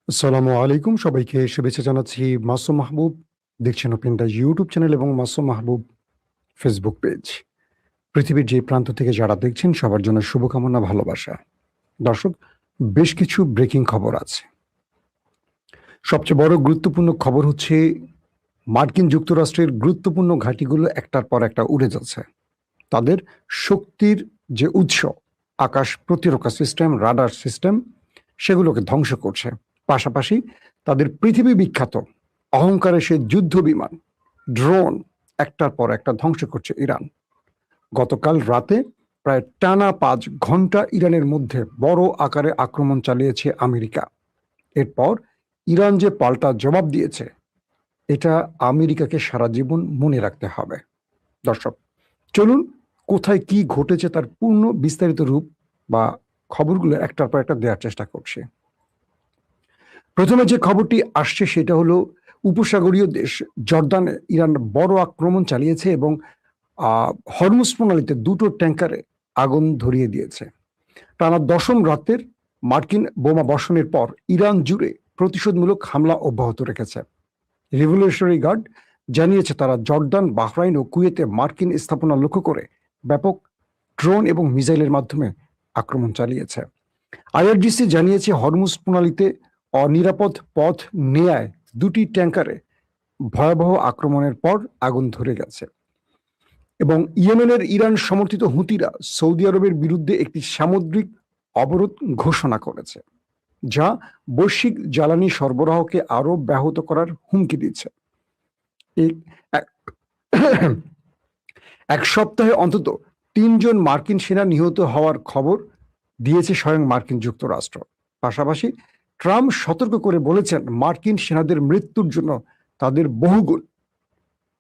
আসসালামু আলাইকুম, সবাইকে শুভেচ্ছা জানাচ্ছি। মাসুম মাহবুব দেখছেন ওপেন দ্য ইউটিউব চ্যানেল এবং মাসুম মাহবুব ফেসবুক পেজ। পৃথিবীর যে প্রান্ত থেকে যারা দেখছেন সবার জন্য শুভকামনা, ভালোবাসা। দর্শক, বেশ কিছু ব্রেকিং খবর আছে। সবচেয়ে বড় গুরুত্বপূর্ণ খবর হচ্ছে মার্কিন যুক্তরাষ্ট্রের গুরুত্বপূর্ণ ঘাঁটিগুলো একটার পর একটা উড়ে যাচ্ছে। তাদের শক্তির যে উৎস, আকাশ প্রতিরক্ষা সিস্টেম, রাডার সিস্টেম, সেগুলোকে ধ্বংস করছে। পাশাপাশি তাদের পৃথিবী বিখ্যাত অহংকারে সে যুদ্ধ বিমান, ড্রোন একটার পর একটা ধ্বংস করছে ইরান। গতকাল রাতে প্রায় টানা 5 ঘন্টা ইরানের মধ্যে বড় আকারে আক্রমণ চালিয়েছে আমেরিকা। এরপর ইরান যে পাল্টা জবাব দিয়েছে, এটা আমেরিকাকে সারা জীবন মনে রাখতে হবে। দর্শক, চলুন কোথায় কি ঘটেছে তার পূর্ণ বিস্তারিত রূপ বা খবরগুলো একটার পর একটা দেওয়ার চেষ্টা করছে। প্রথমে যে খবরটি আসছে সেটা হলো উপসাগরীয় দেশ জর্দানে ইরান বড় আক্রমণ চালিয়েছে এবং হরমুজ প্রণালীতে 2টো ট্যাঙ্কারে আগুন ধরিয়ে দিয়েছে। টানা 10ম রাতের মার্কিন বোমা বর্ষণের পর ইরান জুড়ে প্রতিশোধমূলক হামলা অব্যাহত রেখেছে। রিভলিউশনারি গার্ড জানিয়েছে তারা জর্দান, বাহরাইন ও কুয়েতে মার্কিন স্থাপনা লক্ষ্য করে ব্যাপক ড্রোন এবং মিসাইলের মাধ্যমে আক্রমণ চালিয়েছে। আইআরজিসি জানিয়েছে হরমুজ প্রণালীতে অনিরাপদ পথ নেয়ায় 2টি ট্যাঙ্কারে ভয়াবহ আক্রমণের পর আগুন ধরে গেছে। এবং ইয়েমেনের ইরান সমর্থিত হুতিরা সৌদি আরবের বিরুদ্ধে একটি সামুদ্রিক অবরোধ ঘোষণা করেছে, যা বৈশ্বিক জ্বালানি সরবরাহকে আরো ব্যাহত করার হুমকি দিচ্ছে। এক সপ্তাহে অন্তত 3জন মার্কিন সেনা নিহত হওয়ার খবর দিয়েছে স্বয়ং মার্কিন যুক্তরাষ্ট্র। পাশাপাশি ট্রাম্প সতর্ক করে বলেছেন মার্কিন সেনাদের মৃত্যুর জন্য তাদের বহুগুণ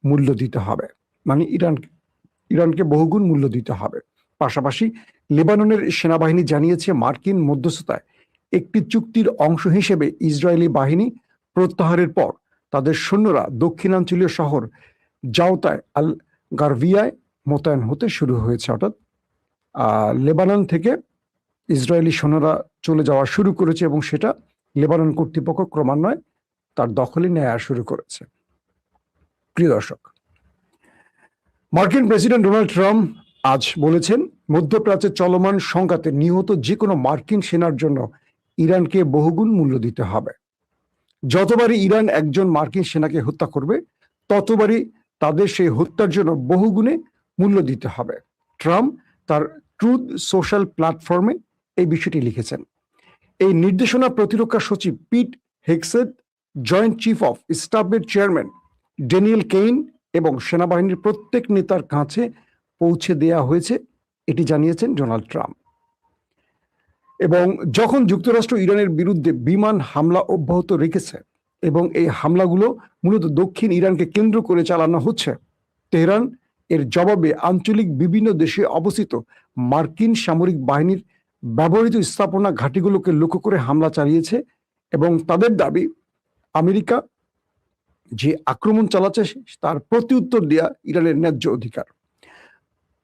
মূল্য দিতে হবে, মানে ইরানকে বহুগুণ মূল্য দিতে হবে। পাশাপাশি লেবাননের সেনাবাহিনী জানিয়েছে মার্কিন মধ্যস্থতায় একটি চুক্তির অংশ হিসেবে ইসরায়েলি বাহিনী প্রত্যাহারের পর তাদের সৈন্যরা দক্ষিণাঞ্চলীয় শহর জাওতায় আল গারভিয়ায় মোতায়েন হতে শুরু হয়েছে। অর্থাৎ লেবানন থেকে ইসরায়েলি সৈন্যরা চলে যাওয়া শুরু করেছে এবং সেটা লেবানন কর্তৃপক্ষ ক্রমান্বয়ে তার দখলে নেওয়া শুরু করেছে। প্রিয় দর্শক, মার্কিন প্রেসিডেন্ট ডোনাল্ড ট্রাম্প আজ বলেছেন মধ্যপ্রাচ্যে চলমান সংঘাতে নিহত যে কোনো মার্কিন সেনার জন্য ইরানকে বহুগুণ মূল্য দিতে হবে। যতবারই ইরান একজন মার্কিন সেনাকে হত্যা করবে, ততবারই তাদের সেই হত্যার জন্য বহুগুণে মূল্য দিতে হবে। ট্রাম্প তার ট্রুথ সোশ্যাল প্ল্যাটফর্মে এই বিষয়টি লিখেছেন। এই নির্দেশনা প্রতিরক্ষা সচিব Pete Hegseth, joint chief of স্টাফের চেয়ারম্যান ড্যানিয়েল কেইন এবং সেনাবাহিনীর প্রত্যেক নেতার কাছে পৌঁছে দেয়া হয়েছে, এটি জানিয়েছেন ডোনাল্ড ট্রাম্প। এবং যখন যুক্তরাষ্ট্র ইরানের বিরুদ্ধে বিমান হামলা অব্যাহত রেখেছে এবং এই হামলাগুলো মূলত দক্ষিণ ইরানকে কেন্দ্র করে চালানো হচ্ছে, তেহরান এর জবাবে আঞ্চলিক বিভিন্ন দেশে অবস্থিত মার্কিন সামরিক বাহিনীর ব্যবহৃত স্থাপনা ঘাঁটিগুলোকে লক্ষ্য করে হামলা চালিয়েছে এবং তাদের দাবি আমেরিকা যে আক্রমণ চালাচ্ছে তার প্রত্যুত্তর দেয়া ইরানের ন্যায্য অধিকার।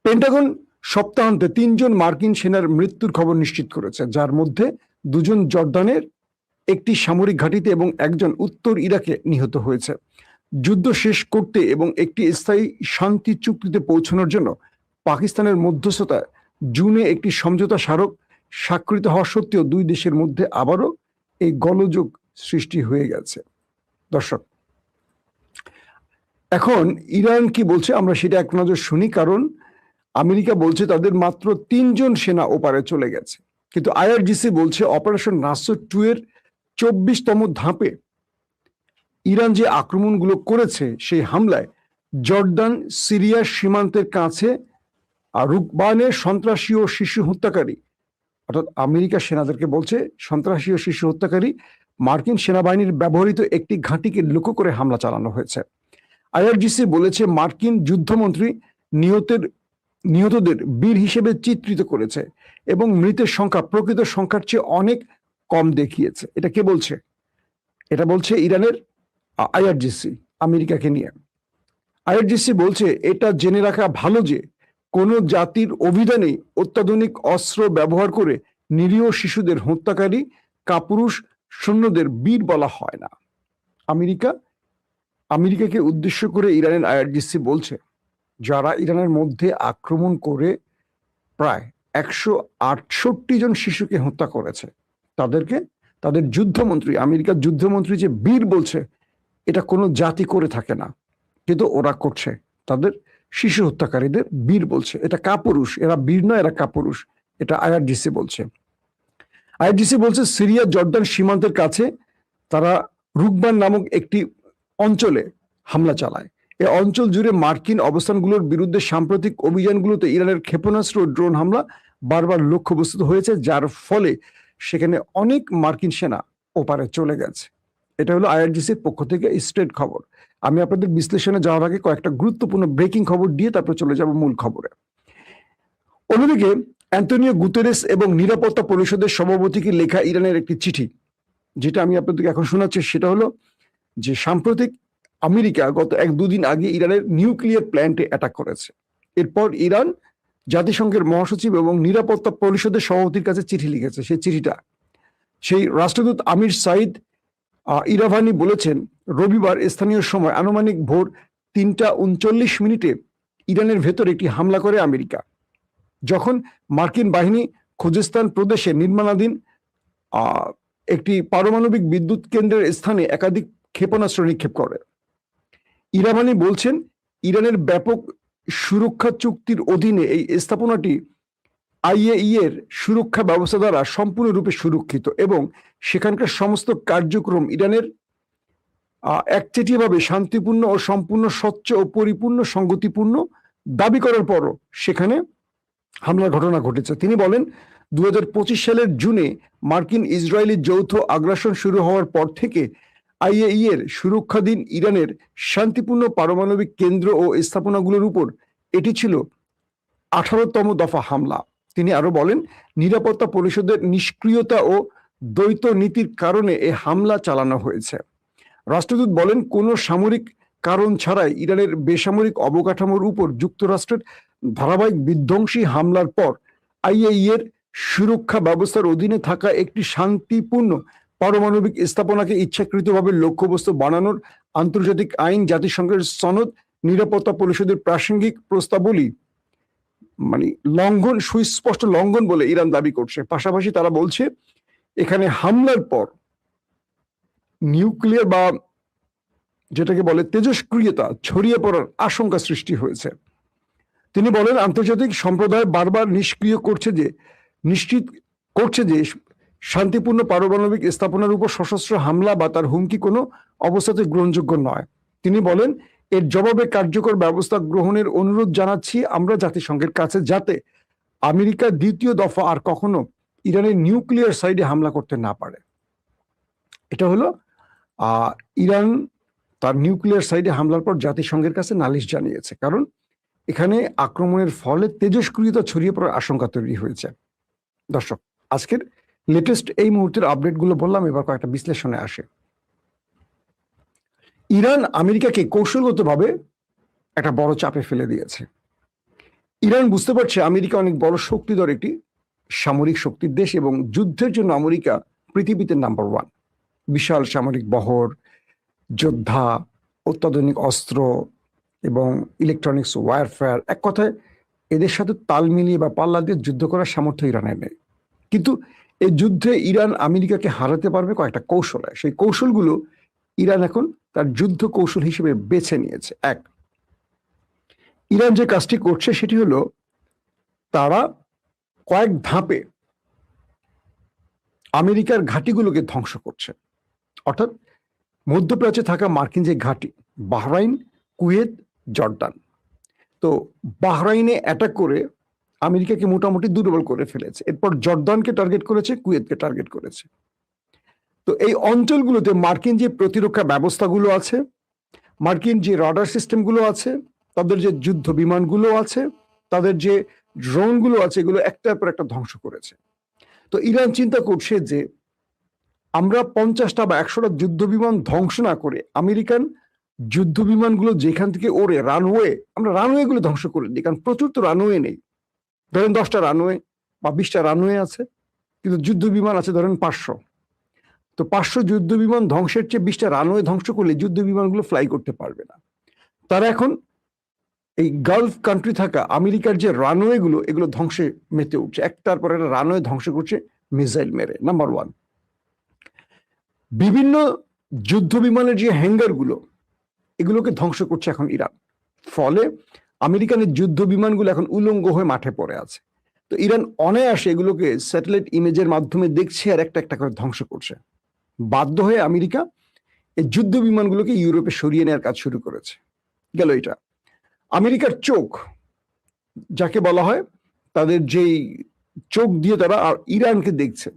পেন্টাগন সপ্তাহান্তে 3জন মার্কিন সেনার মৃত্যুর খবর নিশ্চিত করেছে, যার মধ্যে 2জন জর্দানের একটি সামরিক ঘাঁটিতে এবং 1জন উত্তর ইরাকে নিহত হয়েছে। যুদ্ধ শেষ করতে এবং একটি স্থায়ী শান্তি চুক্তিতে পৌঁছানোর জন্য পাকিস্তানের মধ্যস্থতায় জুনে একটি সমঝোতা স্মারক স্বাক্ষরিত হওয়া সত্ত্বেও 2 দেশের মধ্যে আবারও এই গোলযোগ সৃষ্টি হয়ে গেছে। দর্শক, এখন ইরান কি বলছে আমরা সেটা এক নজর শুনি, কারণ আমেরিকা বলছে তাদের মাত্র 3জন সেনা ওপারে চলে গেছে, কিন্তু আইআরজিসি বলছে অপারেশন নাসর 2 এর 24তম ধাপে ইরান যে আক্রমণগুলো করেছে সেই হামলায় জর্দান সিরিয়া সীমান্তের কাছে রুকবানের সন্ত্রাসী ও শিশু হত্যাকারী, অর্থাৎ আমেরিকা সেনাদেরকে বলছে সন্ত্রাসী ও শিশু হত্যাকারী মার্কিন সেনাবাহিনীর ব্যবহৃত একটি ঘাঁটিকে লক্ষ্য করে হামলা চালানো হয়েছে। আইআরজিসি বলেছে মার্কিন যুদ্ধমন্ত্রী নিহতদের বীর হিসেবে চিত্রিত করেছে এবং মৃতের সংখ্যা প্রকৃত সংখ্যার চেয়ে অনেক কম দেখিয়েছে। এটা কে বলছে? এটা বলছে ইরানের আইআরজিসি, আমেরিকাকে নিয়ে। আইআরজিসি বলছে এটা জেনে রাখা ভালো যে কোনো জাতির অভিধানেই অত্যাধুনিক অস্ত্র ব্যবহার করে নিরীহ শিশুদের হত্যাকারী কাপুরুষ সৈন্যদের বীর বলা হয় না। আমেরিকাকে উদ্দেশ্য করে ইরানের আইআরজিসি বলছে, যারা ইরানের মধ্যে আক্রমণ করে প্রায় 168 জন শিশুকে হত্যা করেছে, তাদেরকে তাদের যুদ্ধমন্ত্রী, আমেরিকার যুদ্ধমন্ত্রী যে বীর বলছে, এটা কোনো জাতি করে থাকে না, কিন্তু ওরা করছে। তাদের শিশু হত্যাকারীদের বীর বলছে। এটা কাপুরুষ, এরা বীর নয়, এরা কাপুরুষ। এটা আইআরজিসি বলছে। আইআরজিসি বলছে সিরিয়া জর্ডান সীমান্তের কাছে তারা রুকবান নামক একটি অঞ্চলে হামলা চালায়। এই অঞ্চল জুড়ে মার্কিন অবস্থানগুলোর বিরুদ্ধে সাম্প্রতিক অভিযানগুলোতে ইরানের ক্ষেপণাস্ত্র ও ড্রোন হামলা বারবার লক্ষ্যবস্তু হয়েছে, যার ফলে সেখানে অনেক মার্কিন সেনা ওপারে চলে গেছে। এটা হলো আইআরজিসির পক্ষ থেকে স্ট্রেট খবর। আমি আপনাদের বিশ্লেষণে যাওয়ার আগে কয়েকটা গুরুত্বপূর্ণ ব্রেকিং খবর দিয়ে তারপর চলে যাব মূল খবরে। অন্যদিকে অ্যান্টনিও গুতেরেস এবং নিরাপত্তা পরিষদের সভাপতিকে লেখা ইরানের একটি চিঠি, যেটা আমি আপনাদেরকে এখন শোনাচ্ছি, সেটা হলো যে সাম্প্রতিক আমেরিকা গত 1-2 দিন আগে ইরানের নিউক্লিয়ার প্ল্যান্টে অ্যাটাক করেছে। এরপর ইরান জাতিসংঘের মহাসচিব এবং নিরাপত্তা পরিষদের সভাপতির কাছে চিঠি লিখেছে। সেই রাষ্ট্রদূত আমির সাইদ ইরাভানি বলেছেন, রবিবার স্থানীয় সময় আনুমানিক ভোর 3:39 ইরানের ভেতর একটি হামলা করে আমেরিকা, যখন মার্কিন বাহিনী খুজেস্তান প্রদেশে নির্মাণাধীন একটি পারমাণবিক বিদ্যুৎ কেন্দ্রের স্থানে একাধিক ক্ষেপণাস্ত্র নিক্ষেপ করে। ইরাভানি বলছেন, ইরানের ব্যাপক সুরক্ষা চুক্তির অধীনে এই স্থাপনাটি আইএই এর সুরক্ষা ব্যবস্থা দ্বারা সম্পূর্ণরূপে সুরক্ষিত এবং সেখানকার সমস্ত কার্যক্রম ইরানের একচেটিয়াভাবে শান্তিপূর্ণ ও সম্পূর্ণ স্বচ্ছ ও পরিপূর্ণ সংগতিপূর্ণ দাবি করার পরও সেখানে হামলার ঘটনা ঘটেছে। তিনি বলেন, 2025 সালের জুনে মার্কিন ইসরায়েলি যৌথ আগ্রাসন শুরু হওয়ার পর থেকে আইএই এর সুরক্ষাধীন ইরানের শান্তিপূর্ণ পারমাণবিক কেন্দ্র ও স্থাপনাগুলোর উপর এটি ছিল 18তম দফা হামলা। তিনি আরো বলেন, নিরাপত্তা পরিষদের নিষ্ক্রিয়তা ও দ্বৈত নীতির কারণে এই হামলা চালানো হয়েছে। রাষ্ট্রদূত বলেন, কোনো সামরিক কারণ ছাড়াই ইরানের বেসামরিক অবকাঠামোর উপর যুক্তরাষ্ট্রের ধারাবাহিক বিধ্বংসী হামলার পর আইএই এর সুরক্ষা ব্যবস্থার অধীনে থাকা একটি শান্তিপূর্ণ পারমাণবিক স্থাপনাকে ইচ্ছাকৃতভাবে লক্ষ্যবস্তু বানানোর আন্তর্জাতিক আইন, জাতিসংঘের সনদ, নিরাপত্তা পরিষদের প্রাসঙ্গিক প্রস্তাবলী লঙ্ঘন, সুস্পষ্ট লঙ্ঘন বলে ইরান দাবি করছে। পাশাপাশি তারা বলছে, এখানে হামলার পর নিউক্লিয়ার বা যেটাকে বলে তেজস্ক্রিয়তা ছড়িয়ে পড়ার আশঙ্কা সৃষ্টি হয়েছে। তিনি বলেন, আন্তর্জাতিক সম্প্রদায় বারবার নিশ্চিত করছে যে শান্তিপূর্ণ পারমাণবিক স্থাপনার উপর সশস্ত্র হামলা বা তার হুমকি কোনো অবস্থাতে গ্রহণযোগ্য নয়। তিনি বলেন, এর জবাবে কার্যকর ব্যবস্থা গ্রহণের অনুরোধ জানাচ্ছি আমরা জাতিসংঘের কাছে, যাতে আমেরিকা দ্বিতীয় দফা আর কখনো ইরানের নিউক্লিয়ার সাইডে হামলা করতে না পারে। এটা হলো ইরান তার নিউক্লিয়ার সাইডে হামলার পর জাতিসংঘের কাছে নালিশ জানিয়েছে, কারণ এখানে আক্রমণের ফলে তেজস্ক্রিয়তা ছড়িয়ে পড়ার আশঙ্কা তৈরি হয়েছে। দর্শক, আজকের লেটেস্ট এই মুহূর্তের আপডেটগুলো বললাম, এবার কয়েকটা বিশ্লেষণে আসে। ইরান আমেরিকাকে কৌশলগতভাবে একটা বড় চাপে ফেলে দিয়েছে। ইরান বুঝতে পারছে আমেরিকা অনেক বড় শক্তিধর একটি সামরিক শক্তির দেশ এবং যুদ্ধের জন্য আমেরিকা পৃথিবীতে নাম্বার 1। বিশাল সামরিক বহর, যোদ্ধা, অত্যাধুনিক অস্ত্র এবং ইলেকট্রনিক্স ওয়ারফেয়ার, এক কথায় এদের সাথে তাল মিলিয়ে বা পাল্লা দিয়ে যুদ্ধ করার সামর্থ্য ইরানের নেই। কিন্তু এই যুদ্ধে ইরান আমেরিকাকে হারাতে পারবে কয়েকটা কৌশলে। সেই কৌশলগুলো ইরান এখন তার যুদ্ধ কৌশল হিসেবে বেছে নিয়েছে। এক, ইরান যে কাজটি করছে সেটি হলো, তারা কয়েক ধাপে আমেরিকার ঘাঁটিগুলোকে ধ্বংস করছে। অর্থাৎ মধ্যপ্রাচ্যে থাকা মার্কিন যে ঘাঁটি, বাহরাইন, কুয়েত, জর্ডান, তো বাহরাইনে অ্যাটাক করে আমেরিকাকে মোটামুটি দুর্বল করে ফেলেছে। এরপর জর্ডানকে টার্গেট করেছে, কুয়েতকে টার্গেট করেছে। তো এই অঞ্চলগুলোতে মার্কিন যে প্রতিরক্ষা ব্যবস্থাগুলো আছে, মার্কিন যে রাডার সিস্টেমগুলো আছে, তাদের যে যুদ্ধ বিমানগুলো আছে, তাদের যে ড্রোনগুলো আছে, এগুলো একটার পর একটা ধ্বংস করেছে। তো ইরান চিন্তা করছে যে আমরা 50টা বা 100টা যুদ্ধ বিমান ধ্বংস না করে আমেরিকান যুদ্ধ বিমানগুলো যেখান থেকে ওড়ে রানওয়ে, আমরা রানওয়েগুলো ধ্বংস করে দিই, কারণ প্রচুর তো রানওয়ে নেই। ধরেন 10টা রানওয়ে বা 20টা রানওয়ে আছে, কিন্তু যুদ্ধ বিমান আছে ধরেন 500। তো 500 যুদ্ধ বিমান ধ্বংসের চেয়ে 20টা রানওয়ে ধ্বংস করলে যুদ্ধ বিমানগুলো ফ্লাই করতে পারবে না। তারা এখন এই গালফ কান্ট্রি থাকা আমেরিকার যে রানওয়ে গুলো এগুলো ধ্বংসে মেতে উঠছে, একটার পর একটা রানওয়ে ধ্বংস করছে মিসাইল মেরে। নাম্বার 1, বিভিন্ন যুদ্ধ বিমানের যে হ্যাঙ্গার গুলো এগুলোকে ধ্বংস করছে এখন ইরান। ফলে আমেরিকানের যুদ্ধ বিমানগুলো এখন উলঙ্গ হয়ে মাঠে পড়ে আছে। তো ইরান অনায়াসে এগুলোকে স্যাটেলাইট ইমেজের মাধ্যমে দেখছে আর একটা একটা করে ধ্বংস করছে। বাধ্য হয়ে আমেরিকা এই যুদ্ধ বিমানগুলোকে ইউরোপে সরিয়ে নেওয়ার কাজ শুরু করেছে। গেল এটা। আমেরিকার চোখ, যাকে বলা হয় তাদের যেই চোখ দিয়ে তারা ইরানকে দেখছে,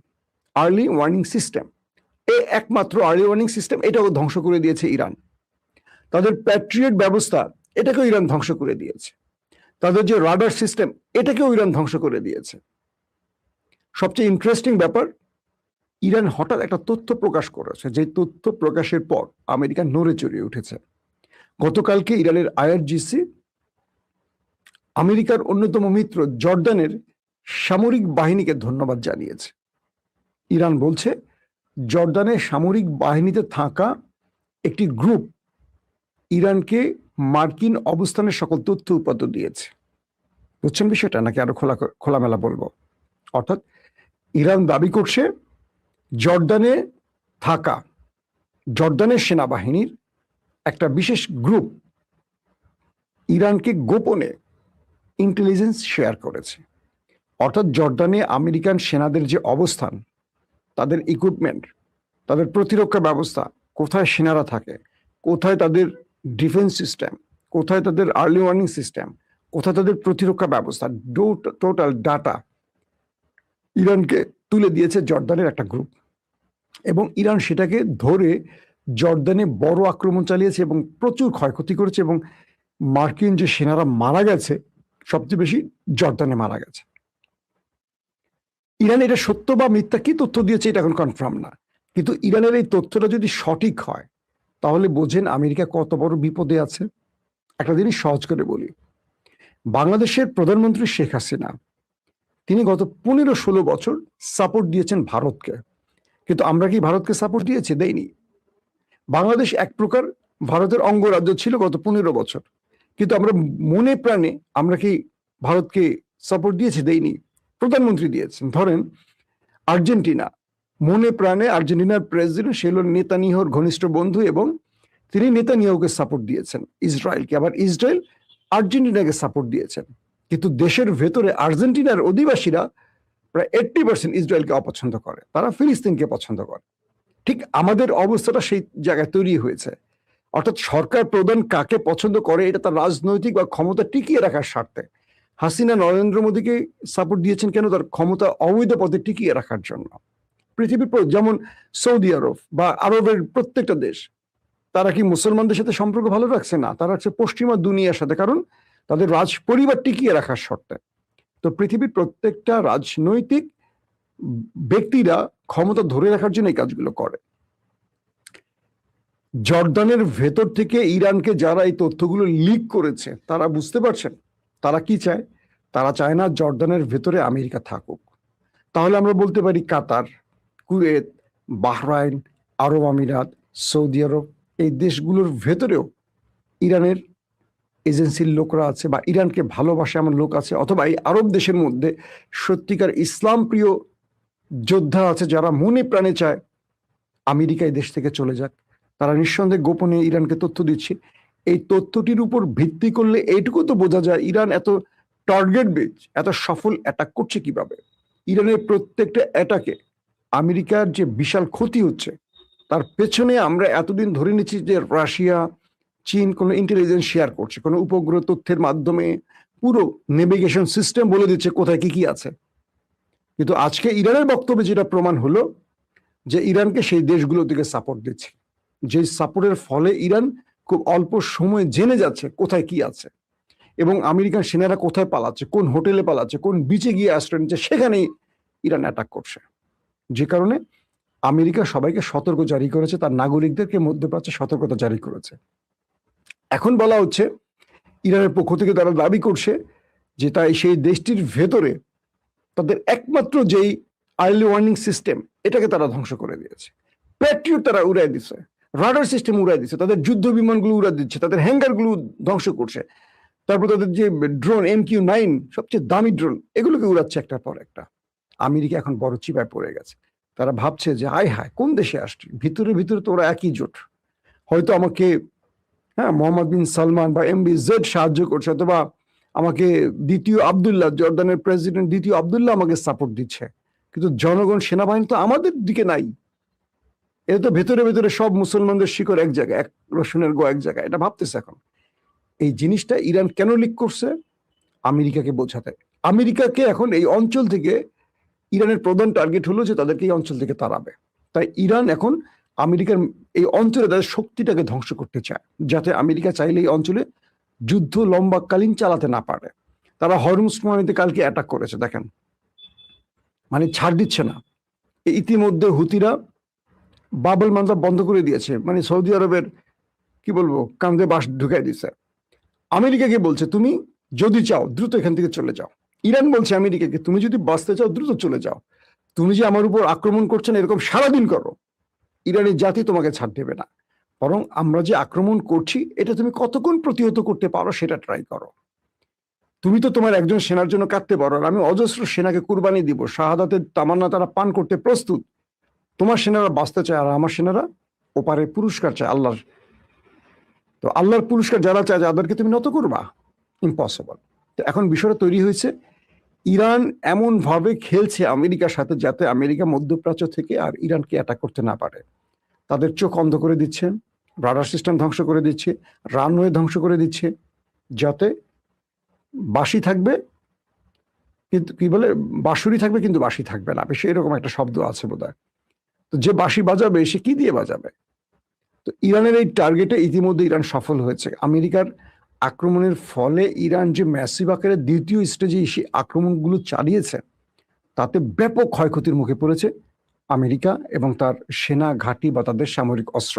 আর্লি ওয়ার্নিং সিস্টেম, এই একমাত্র আর্লি ওয়ার্নিং সিস্টেম, এটাও ধ্বংস করে দিয়েছে ইরান। তাদের প্যাট্রিয়ট ব্যবস্থা, এটাকেও ইরান ধ্বংস করে দিয়েছে। তাদের যে রাডার সিস্টেম, এটাকেও ইরান ধ্বংস করে দিয়েছে। সবচেয়ে ইন্টারেস্টিং ব্যাপার, ইরান হঠাৎ একটা তথ্য প্রকাশ করেছে, যে তথ্য প্রকাশের পর আমেরিকা নড়ে চড়িয়ে উঠেছে। গতকালকে ইরানের আইআরজিসি আমেরিকার অন্যতম মিত্র জর্ডানের সামরিক বাহিনীকে ধন্যবাদ জানিয়েছে। ইরান বলছে জর্ডানের সামরিক বাহিনীতে থাকা একটি গ্রুপ ইরানকে মার্কিন অবস্থানের সকল তথ্য উপাত্ত দিয়েছে। বুঝছেন বিষয়টা, নাকি আরো খোলামেলা বলবো? অর্থাৎ ইরান দাবি করছে জর্ডানে থাকা জর্ডানের সেনাবাহিনীর একটা বিশেষ গ্রুপ ইরানকে গোপনে ইন্টেলিজেন্স শেয়ার করেছে। অর্থাৎ জর্ডানে আমেরিকান সেনাদের যে অবস্থান, তাদের ইকুইপমেন্ট, তাদের প্রতিরক্ষা ব্যবস্থা, কোথায় সেনারা থাকে, কোথায় তাদের ডিফেন্স সিস্টেম, কোথায় তাদের আর্লি ওয়ার্নিং সিস্টেম, কোথায় তাদের প্রতিরক্ষা ব্যবস্থা, টোটাল ডাটা ইরানকে তুলে দিয়েছে জর্ডানের একটা গ্রুপ। এবং ইরান সেটাকে ধরে জর্ডানে বড় আক্রমণ চালিয়েছে এবং প্রচুর ক্ষয়ক্ষতি করেছে, এবং মার্কিন যে সেনারা মারা গেছে সবচেয়ে বেশি জর্ডানে মারা গেছে। ইরান এটা সত্য বা মিথ্যা কি তথ্য দিয়েছে এটা এখন কনফার্ম না, কিন্তু ইরানের এই তথ্যটা যদি সঠিক হয় তাহলে বোঝেন আমেরিকা কত বড় বিপদে আছে। একটা জিনিস সহজ করে বলি, বাংলাদেশের প্রধানমন্ত্রী শেখ হাসিনা তিনি গত 15-16 বছর সাপোর্ট দিয়েছেন ভারতকে, কিন্তু আমরা কি ভারতকে সাপোর্ট দিয়েছি? দেইনি। বাংলাদেশ এক প্রকার ভারতের অঙ্গরাজ্য ছিল গত 15 বছর, কিন্তু আমরা মনে প্রাণে আমরা কি ভারতকে সাপোর্ট দিয়েছি? দেইনি। প্রধানমন্ত্রী দিয়েছেন। ধরেন আর্জেন্টিনা, মনে প্রাণে আর্জেন্টিনার প্রেসিডেন্ট সে হল নেতানিয়াহুর ঘনিষ্ঠ বন্ধু, এবং তিনি নেতানিয়াহুকে সাপোর্ট দিয়েছেন ইসরায়েলকে, আবার ইসরায়েল আর্জেন্টিনাকে সাপোর্ট দিয়েছেন। কিন্তু দেশের ভেতরে আর্জেন্টিনার অধিবাসীরা প্রায় 80% ইসরায়েলকে অপছন্দ করে, তারা ফিলিস্তিনকে পছন্দ করে। ঠিক আমাদের অবস্থাটা সেই জায়গায় তৈরি হয়েছে। অর্থাৎ সরকার প্রধান কাকে পছন্দ করে এটা তার রাজনৈতিক বা ক্ষমতা টিকিয়ে রাখার স্বার্থে। হাসিনা নরেন্দ্র মোদীকে সাপোর্ট দিয়েছেন কেন? তার ক্ষমতা অবৈধ পথে টিকিয়ে রাখার জন্য। পৃথিবীর যেমন সৌদি আরব বা আরবের প্রত্যেকটা দেশ, তারা কি মুসলমানদের সাথে সম্পর্ক ভালো রাখছে? না, তারা রাখছে পশ্চিমা দুনিয়ার সাথে, কারণ তাদের রাজ পরিবার টিকিয়ে রাখার শর্তে। তো পৃথিবীর প্রত্যেকটা রাজনৈতিক ব্যক্তিরা ক্ষমতা ধরে রাখার জন্য এই কাজগুলো করে। জর্ডানের ভেতর থেকে ইরানকে যারা এই তথ্যগুলো লিক করেছে তারা বুঝতে পারছেন তারা কি চায়। তারা চায় না জর্ডানের ভেতরে আমেরিকা থাকুক। তাহলে আমরা বলতে পারি কাতার, কুয়েত, বাহরাইন, আরব আমিরাত, সৌদি আরব, এই দেশগুলোর ভেতরেও ইরানের এজেন্সির লোকরা আছে বা ইরানকে ভালোবাসে এমন লোক আছে, অথবা এই আরব দেশের মধ্যে সত্যিকার ইসলাম প্রিয় যোদ্ধা আছে যারা মনে প্রাণে চায় আমেরিকা এই দেশ থেকে চলে যাক। তারা নিঃসন্দেহে গোপনে ইরানকে তথ্য দিচ্ছে। এই তথ্যটির উপর ভিত্তি করলে এইটুকু তো বোঝা যায় ইরান এত টার্গেট বেজ, এত সফল অ্যাটাক করছে কিভাবে। ইরানের প্রত্যেকটা অ্যাটাকে আমেরিকার যে বিশাল ক্ষতি হচ্ছে তার পেছনে আমরা এতদিন ধরে নিচ্ছি যে রাশিয়া, চীন কোনো ইন্টেলিজেন্স শেয়ার করছে, কোনো উপগ্রহ তথ্যের মাধ্যমে পুরো নেভিগেশন সিস্টেম বলে দিচ্ছে কোথায় কি কি আছে। কিন্তু আজকে ইরানের বক্তব্যে যেটা প্রমাণ হলো যে ইরানকে সেই দেশগুলো থেকে সাপোর্ট দিচ্ছে, যে সাপোর্টের ফলে ইরান খুব অল্প সময়ে জেনে যাচ্ছে কোথায় কি আছে, এবং আমেরিকান সেনারা কোথায় পালাচ্ছে, কোন হোটেলে পালাচ্ছে, কোন বিচে গিয়ে আশ্রয় নিচ্ছে, সেখানেই ইরান অ্যাটাক করছে। যে কারণে আমেরিকা সবাইকে সতর্ক জারি করেছে, তার নাগরিকদেরকে মধ্যপ্রাচ্যে সতর্কতা জারি করেছে। এখন বলা হচ্ছে ইরানের পক্ষ থেকে তারা দাবি করছে যে তাই সেই দেশটির ভেতরে তাদের একমাত্র যেই আর্লি ওয়ার্নিং সিস্টেম এটাকে তারা ধ্বংস করে দিয়েছে। প্যাট্রিয়ট তারা উড়াই দিচ্ছে, রাডার সিস্টেম উড়াই দিচ্ছে, তাদের যুদ্ধ বিমানগুলো উড়াই দিচ্ছে, তাদের হ্যাঙ্গারগুলো ধ্বংস করছে, তারপর তাদের যে ড্রোন MQ-9 সবচেয়ে দামি ড্রোন এগুলোকে উড়াচ্ছে একটার পর একটা। আমেরিকা এখন বড় চিপায় পড়ে গেছে। তারা ভাবছে যে আয় হায় কোন দেশে আসছে, ভিতরে ভিতরে তো ওরা একই জোট, হয়তো আমাকে মোহাম্মদ বিন সালমান বা MBZ সাহায্য করছে, অথবা আমাকে দ্বিতীয় আব্দুল্লাহ, জর্দানের প্রেসিডেন্ট দ্বিতীয় আব্দুল্লাহ আমাকে সাপোর্ট দিচ্ছে, কিন্তু জনগণ সেনাবাহিনী তো আমাদের দিকে নাই। এটা তো ভেতরে ভেতরে সব মুসলমানদের শিকড় এক জায়গায়, এক রসুনের গো এক জায়গায়, এটা ভাবতেছে এখন। এই জিনিসটা ইরান কেন লিক করছে? আমেরিকাকে বোঝাতে। আমেরিকাকে এখন এই অঞ্চল থেকে, ইরানের প্রধান টার্গেট হলো যে তাদেরকে এই অঞ্চল থেকে তাড়াবে। তাই ইরান এখন আমেরিকার এই অঞ্চলে তাদের শক্তিটাকে ধ্বংস করতে চায়, যাতে আমেরিকা চাইলে এই অঞ্চলে যুদ্ধ লম্বাকালীন চালাতে না পারে। তারা হরমুজ প্রণালীতে কালকে অ্যাটাক করেছে, দেখেন, মানে ছাড় দিচ্ছে না। ইতিমধ্যে হুতিরা বাবল মান্দাব বন্ধ করে দিয়েছে, মানে সৌদি আরবের কি বলবো কান্দে বাঁশ ঢুকাই দিছে। আমেরিকাকে বলছে তুমি যদি চাও দ্রুত এখান থেকে চলে যাও। ইরান বলছে আমেরিকাকে তুমি যদি বাঁচতে চাও দ্রুত চলে যাও, তুমি যে আমার উপর আক্রমণ করছো না এরকম সারাদিন করো, ইরানের জাতি তোমাকে ছাড় দেবে না। বরং আমরা যে আক্রমণ করছি এটা তুমি কতক্ষণ প্রতিহত করতে পারো সেটা ট্রাই করো। তুমি তো তোমার একজন সেনার জন্য কাটতে পারো, আর আমি অজস্র সেনাকে কুরবানি দিব, শাহাদাতের তামান্না তারা পান করতে প্রস্তুত। তোমার সেনারা বাঁচতে চায় আর আমার সেনারা ওপারে পুরস্কার চায় আল্লাহর। তো আল্লাহর পুরস্কার যারা চায় যাদেরকে তুমি নত করবা, ইম্পসিবল। তো এখন বিষয়টা তৈরি হয়েছে, ইরান এমন ভাবে খেলছে আমেরিকার সাথে যাতে আমেরিকা মধ্যপ্রাচ্য থেকে আর ইরানকে অ্যাটাক করতে না পারে। তাদের চোখ অন্ধ করে দিচ্ছে, রাডার সিস্টেম ধ্বংস করে দিচ্ছে, রানওয়ে ধ্বংস করে দিচ্ছে, যাতে বাঁশি থাকবে কিন্তু কি বলে বাঁশুরি থাকবে কিন্তু বাঁশি থাকবে না, বেশি এরকম একটা শব্দ আছে বোধহয়। তো যে বাঁশি বাজাবে সে কি দিয়ে বাজাবে? তো ইরানের এই টার্গেটে ইতিমধ্যে ইরান সফল হয়েছে। আমেরিকার আক্রমণের ফলে ইরান যে ম্যাসিভ আকারে দ্বিতীয় স্টেজে এসে আক্রমণগুলো চালিয়েছে তাতে ব্যাপক ক্ষয়ক্ষতির মুখে পড়েছে আমেরিকা এবং তার সেনা ঘাঁটি বা তাদের সামরিক অস্ত্র।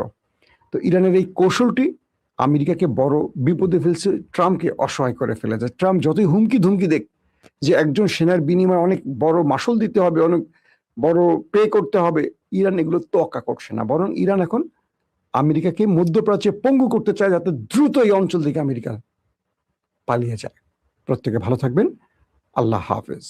তো ইরানের এই কৌশলটি আমেরিকাকে বড় বিপদে ফেলছে, ট্রাম্পকে অসহায় করে ফেলেছে। ট্রাম্প যতই হুমকি ধুমকি দেখ যে একজন সেনার বিনিময়ে অনেক বড় মাসুল দিতে হবে, অনেক বড় পে করতে হবে, ইরান এগুলো তোয়াক্কা করছে না। বরং ইরান এখন আমেরিকাকে মধ্যপ্রাচ্যে পঙ্গু করতে চায় যাতে দ্রুত এই অঞ্চল থেকে আমেরিকা পালিয়ে যায়। প্রত্যেকে ভালো থাকবেন। আল্লাহ হাফেজ।